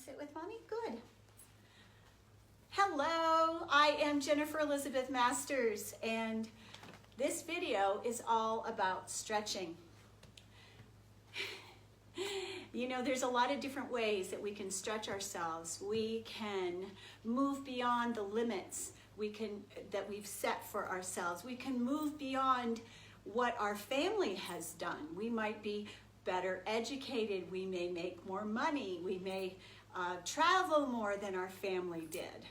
sit with mommy? Good. Hello, I am Jennifer Elizabeth Masters, and this video is all about stretching. You know, there's a lot of different ways that we can stretch ourselves. We can move beyond the limits that we've set for ourselves. We can move beyond what our family has done. We might be better educated. We may make more money. We may travel more than our family did.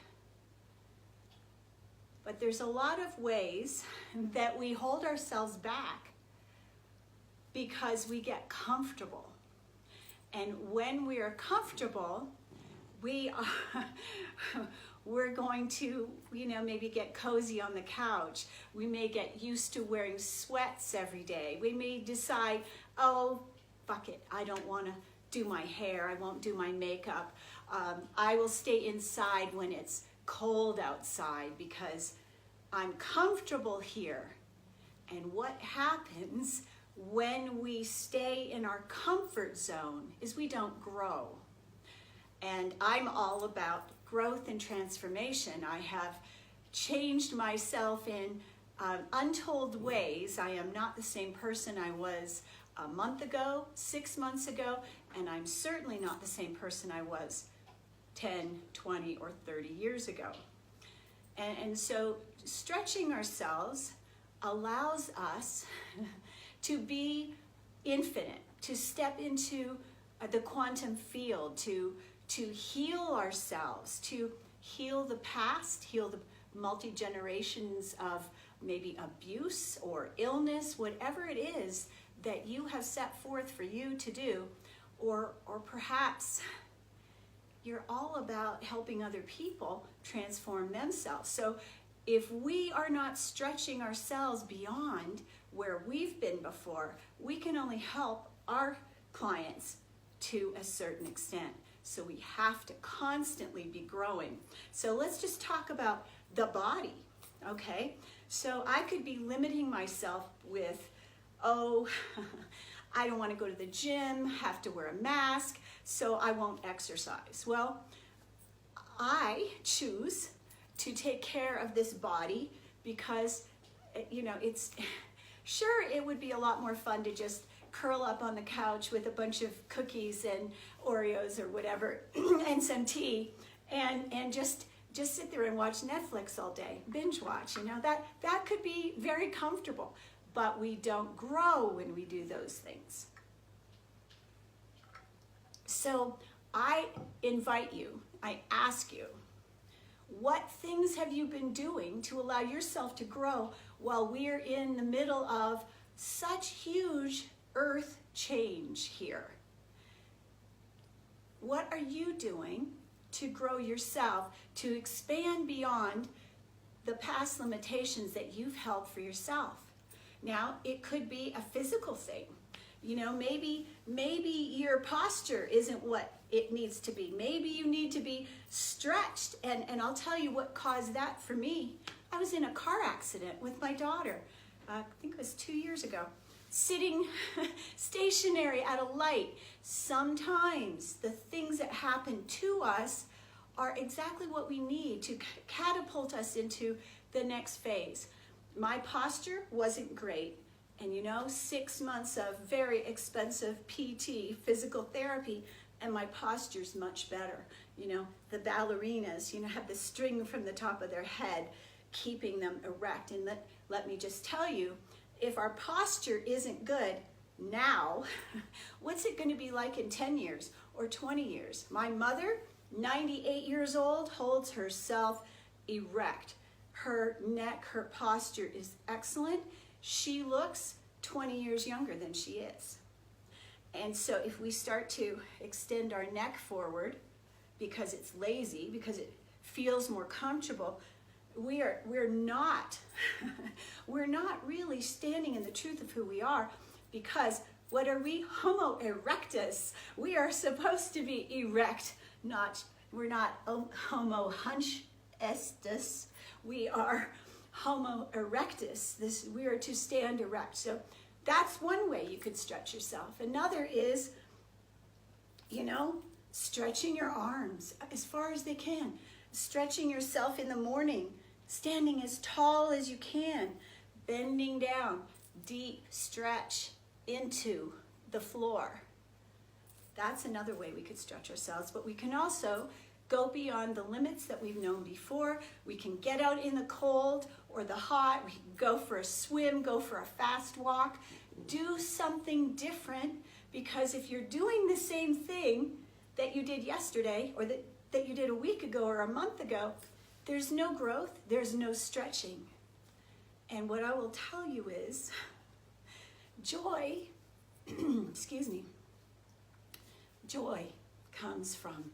But there's a lot of ways that we hold ourselves back because we get comfortable. And when we are comfortable, we're going to, maybe get cozy on the couch. We may get used to wearing sweats every day. We may decide, oh, fuck it, I don't want to do my hair. I won't do my makeup. I will stay inside when it's cold outside because I'm comfortable here. And what happens when we stay in our comfort zone is we don't grow. And I'm all about growth and transformation. I have changed myself in untold ways. I am not the same person I was a month ago, 6 months ago, and I'm certainly not the same person I was 10, 20, or 30 years ago. And so stretching ourselves allows us to be infinite, to step into the quantum field, to heal ourselves, to heal the past, heal the multi-generations of maybe abuse or illness, whatever it is that you have set forth for you to do, or perhaps you're all about helping other people transform themselves. So if we are not stretching ourselves beyond where we've been before, we can only help our clients to a certain extent. So we have to constantly be growing. So let's just talk about the body, okay? So I could be limiting myself with, oh, I don't want to go to the gym, have to wear a mask, so I won't exercise. Well, I choose to take care of this body because, it's, sure, it would be a lot more fun to just curl up on the couch with a bunch of cookies and Oreos or whatever and some tea and just sit there and watch Netflix all day, binge watch, that could be very comfortable, but we don't grow when we do those things. So I invite you, I ask you, what things have you been doing to allow yourself to grow while we're in the middle of such huge earth change here? What are you doing to grow yourself, to expand beyond the past limitations that you've held for yourself? Now, it could be a physical thing. Maybe your posture isn't what it needs to be. Maybe you need to be stretched. And I'll tell you what caused that for me. I was in a car accident with my daughter, I think it was 2 years ago, sitting stationary at a light. Sometimes the things that happen to us are exactly what we need to catapult us into the next phase. My posture wasn't great. And 6 months of very expensive PT, physical therapy, and my posture's much better. The ballerinas, have the string from the top of their head, keeping them erect. And let me just tell you, if our posture isn't good now, what's it going to be like in 10 years or 20 years? My mother, 98 years old, holds herself erect. Her neck, her posture is excellent. She looks 20 years younger than she is. And so if we start to extend our neck forward because it's lazy, because it feels more comfortable, we're not really standing in the truth of who we are, because what are we? Homo erectus. We are supposed to be erect, we're not Homo hunchestus. We are Homo erectus. We are to stand erect. So that's one way you could stretch yourself. Another is, Stretching your arms as far as they can. Stretching yourself in the morning. Standing as tall as you can. Bending down. Deep stretch into the floor. That's another way we could stretch ourselves. But we can also go beyond the limits that we've known before. We can get out in the cold or the hot. We can go for a swim, go for a fast walk. Do something different, because if you're doing the same thing that you did yesterday or that you did a week ago or a month ago, there's no growth, there's no stretching. And what I will tell you is joy, excuse me, joy comes from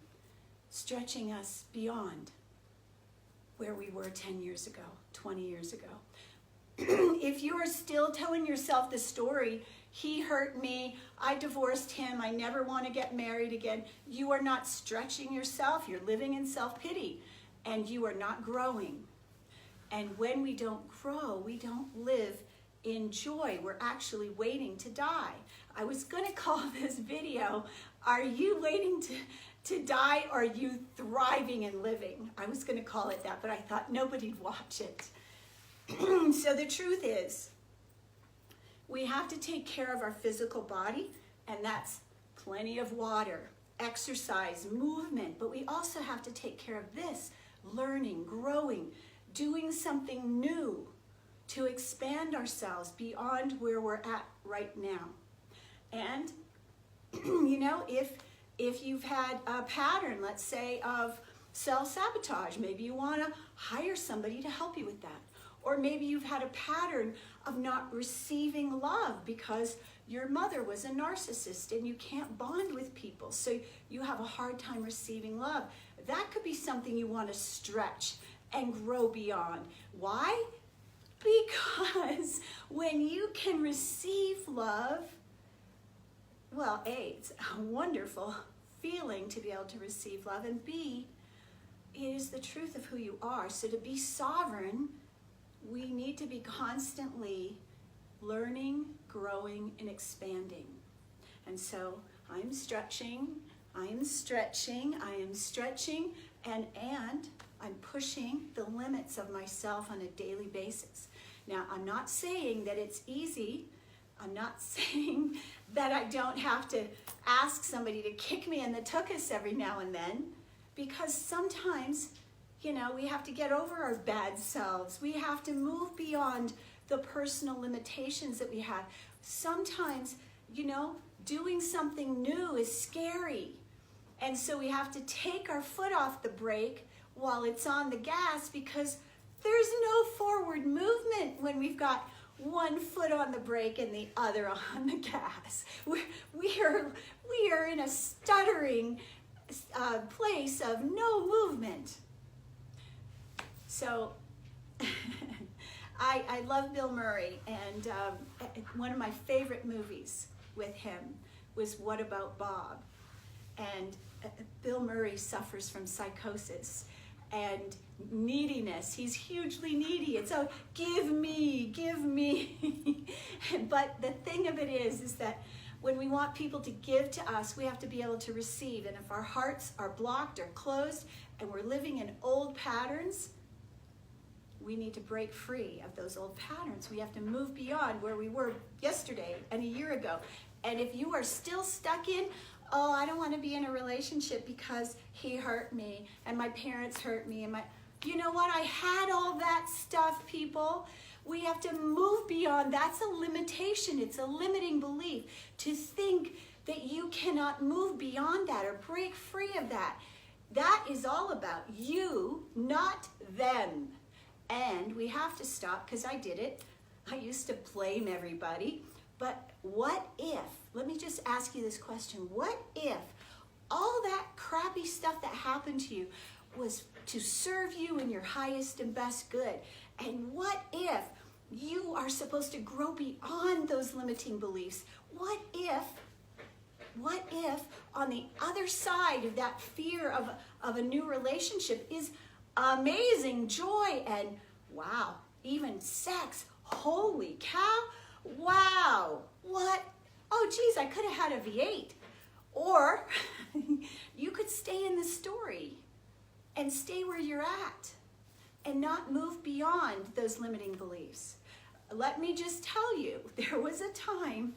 stretching us beyond where we were 10 years ago, 20 years ago. If you are still telling yourself the story, he hurt me, I divorced him, I never want to get married again, you are not stretching yourself, you're living in self-pity, and you are not growing. And when we don't grow, we don't live in joy. We're actually waiting to die. I was going to call this video, Are You Waiting to Die, or Are You Thriving and Living? I was going to call it that, but I thought nobody'd watch it. So the truth is, we have to take care of our physical body, and that's plenty of water, exercise, movement, but we also have to take care of this, learning, growing, doing something new to expand ourselves beyond where we're at right now. And, you know, if you've had a pattern, let's say, of self-sabotage, maybe you want to hire somebody to help you with that. Or maybe you've had a pattern of not receiving love because your mother was a narcissist and you can't bond with people, so you have a hard time receiving love. That could be something you want to stretch and grow beyond. Why? Because when you can receive love, well, A, it's a wonderful feeling to be able to receive love, and B, it is the truth of who you are. So to be sovereign, we need to be constantly learning, growing, and expanding. And so I'm stretching, I am stretching, I am stretching, and I'm pushing the limits of myself on a daily basis. Now, I'm not saying that it's easy. I'm not saying that I don't have to ask somebody to kick me in the tuchus every now and then, because sometimes, you know, we have to get over our bad selves. We have to move beyond the personal limitations that we have. Sometimes, you know, doing something new is scary. And so we have to take our foot off the brake while it's on the gas, because there's no forward movement when we've got one foot on the brake and the other on the gas. We are in a stuttering place of no movement. So I love Bill Murray, and one of my favorite movies with him was What About Bob? And Bill Murray suffers from psychosis and neediness. He's hugely needy. And so, give me. But the thing of it is that when we want people to give to us, we have to be able to receive. And if our hearts are blocked or closed and we're living in old patterns, we need to break free of those old patterns. We have to move beyond where we were yesterday and a year ago. And if you are still stuck in, oh, I don't want to be in a relationship because he hurt me and my parents hurt me, and you know what? I had all that stuff, people. We have to move beyond. That's a limitation. It's a limiting belief to think that you cannot move beyond that or break free of that. That is all about you, not them. And we have to stop, because I did it. I used to blame everybody. But what if, let me just ask you this question, what if all that crappy stuff that happened to you was to serve you in your highest and best good? And what if you are supposed to grow beyond those limiting beliefs? What if on the other side of that fear of a new relationship is amazing joy and, wow, even sex? Holy cow, wow, what? Oh geez, I could have had a V8. Or you stay in the story and stay where you're at and not move beyond those limiting beliefs. Let me just tell you, there was a time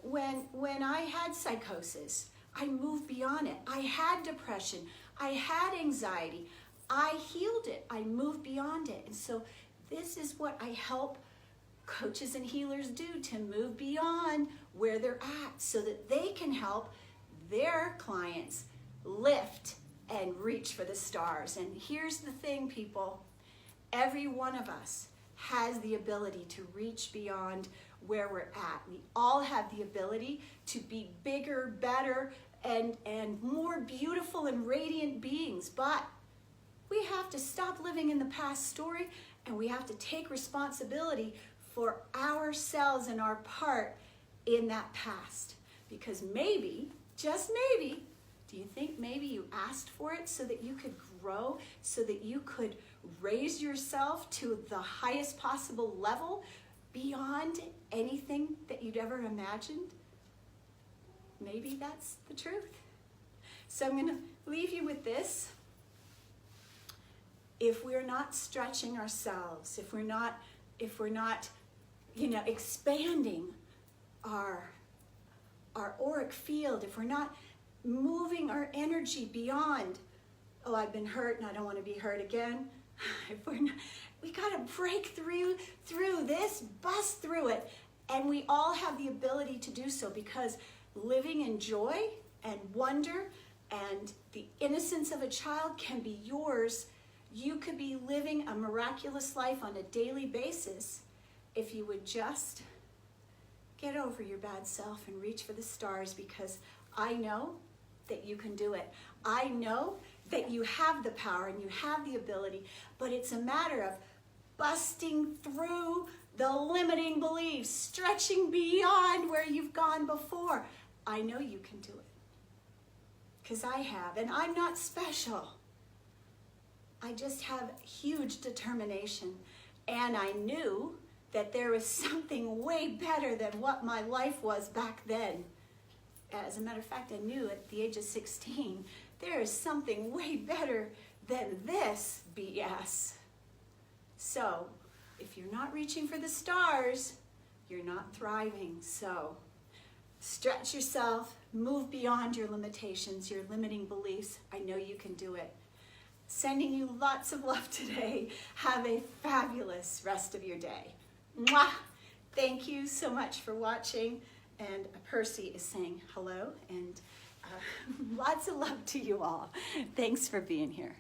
when I had psychosis. I moved beyond it. I had depression. I had anxiety. I healed it. I moved beyond it. And so this is what I help coaches and healers do, to move beyond where they're at so that they can help their clients lift and reach for the stars. And here's the thing, people. Every one of us has the ability to reach beyond where we're at. We all have the ability to be bigger, better, and more beautiful and radiant beings. But we have to stop living in the past story, and we have to take responsibility for ourselves and our part in that past. Because maybe, just maybe, do you think maybe you asked for it so that you could grow, so that you could raise yourself to the highest possible level beyond anything that you'd ever imagined? Maybe that's the truth. So I'm going to leave you with this. If we're not stretching ourselves, if we're not expanding our auric field, if we're not moving our energy beyond, oh, I've been hurt and I don't want to be hurt again. If we're not, we got to break through this, bust through it, and we all have the ability to do so, because living in joy and wonder and the innocence of a child can be yours. You could be living a miraculous life on a daily basis if you would just get over your bad self and reach for the stars, because I know that you can do it. I know that you have the power and you have the ability, but it's a matter of busting through the limiting beliefs, stretching beyond where you've gone before. I know you can do it, because I have, and I'm not special. I just have huge determination, and I knew that there was something way better than what my life was back then. As a matter of fact, I knew at the age of 16, there is something way better than this BS. So, if you're not reaching for the stars, you're not thriving. So, stretch yourself, move beyond your limitations, your limiting beliefs. I know you can do it. Sending you lots of love today. Have a fabulous rest of your day. Mwah! Thank you so much for watching. And Percy is saying hello, and lots of love to you all. Thanks for being here.